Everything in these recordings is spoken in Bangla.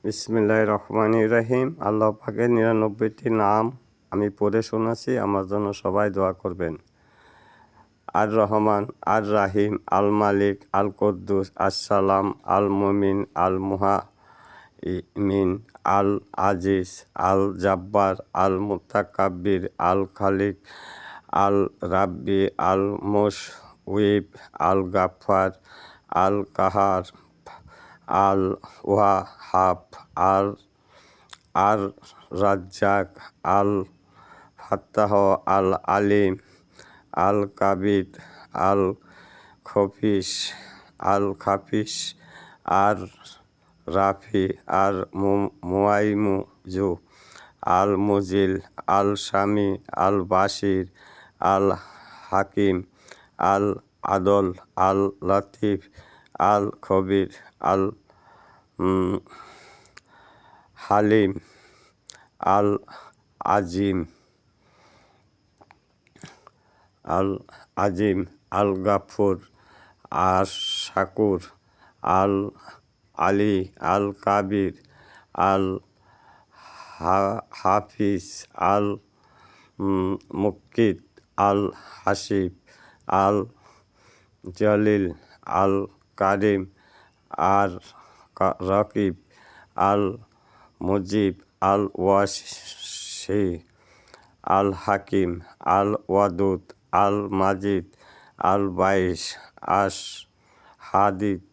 বিসমিল্লাহির রহমানির রহিম। আল্লাহ পাকের ৯৯টি নাম আমি পড়ে শোনাচ্ছি, আমার জন্য সবাই দোয়া করবেন। আর রহমান, আর রাহিম, আল মালিক, আল কুদ্দুস, আসসালাম, আল মুমিন, আল মুহাইমিন, আল আজিজ, আল জাব্বার, আল মুতাকাব্বির, আল খালিক, আল রাব্বি, আল মুশউইব, আল গাফফার, আল কাহার, আল ওয়াহাব, আর রাজ্জাক, আল ফাত্তাহ, আল আলিম, আল কাবির, আল খাফিস, আর রাফি, আর মুয়াইমুজু, আল মুজিল, আল শামি, আল বাশির, আল হাকিম, আল আদল, আল লতিফ, আল খবির, আল হালিম, আল আজিম, আল গাফুর, আর শাকুর, আল আলী, আল কাবির, আল হাফিজ, আল মুকিত, আল হাসিব, আল জলিল, আল কারিম, আর রকিব, আল মুজিব, আল ওয়াসি, আল হাকিম, আল ওয়াদুদ, আল মাজিদ, আল বাইশ, আশ হাদিদ,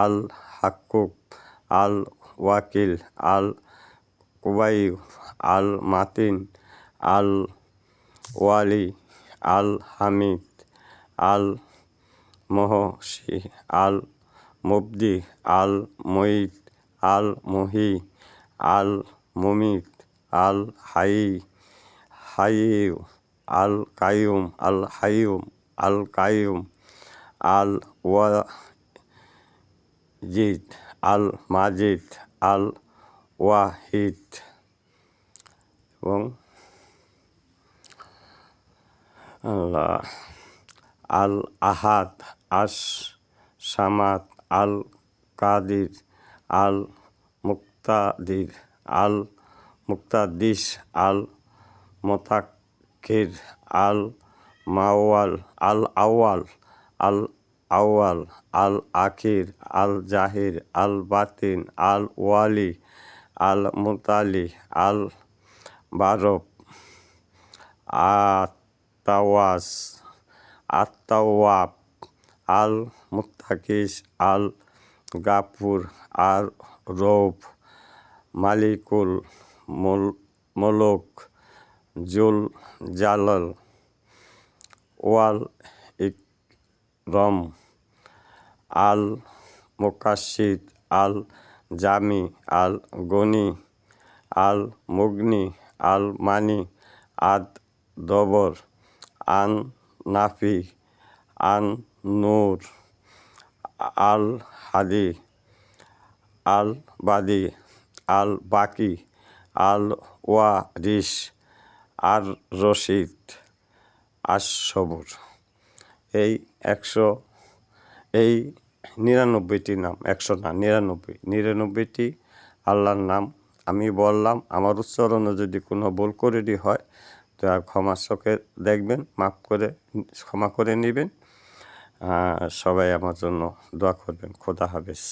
আল হাকুক, আল ওয়াকিল, আল কুবাইব, আল মাতিন, আল ওয়ালি, আল হামিদ, আল মহসি, আল মুবদি, আল মুঈদ, আল মুহি, আল মুমিত, আল হাইয়্যু, আল কাইয়ুম, আল কাইয়ুম, আল ওয়াজিদ, আল মাজিদ, আল ওয়াহিদ, এবং আল্লাহ আল আহাদ, আস সামাদ, আল কাদির, আল মুক্তাদির, আল মুক্তাদিস, আল মুতাক্কির, আল আউয়াল, আল আখির, আল জাহির, আল বাতিন, আল ওয়ালি, আল মুতালি, আল বারব, আত্তাওয়াব, আল মুত্তাকিস, আল গাফুর, আর রৌফ, মালিকুল মুলুক, জুল জালাল, ওয়াল ইকরাম, আল মুকাশশিদ, আল জামি, আল গনি, আল মুগনি, আল মানি, আদ দবর, আন নাফি, আন নূর, আল হাদি, আল বাদি, আল বাকি, আল ওয়ারিস, আর রশিদ, সবুর। এই ৯৯টি নাম, ১০০ না, ৯৯টি আল্লাহর নাম আমি বললাম। আমার উচ্চারণে যদি কোনো ভুল করে হয় তো ক্ষমার চোখে দেখবেন, ক্ষমা করে নেবেন। সবাই আমার জন্য দোয়া করবেন। খোদা হাফেজ।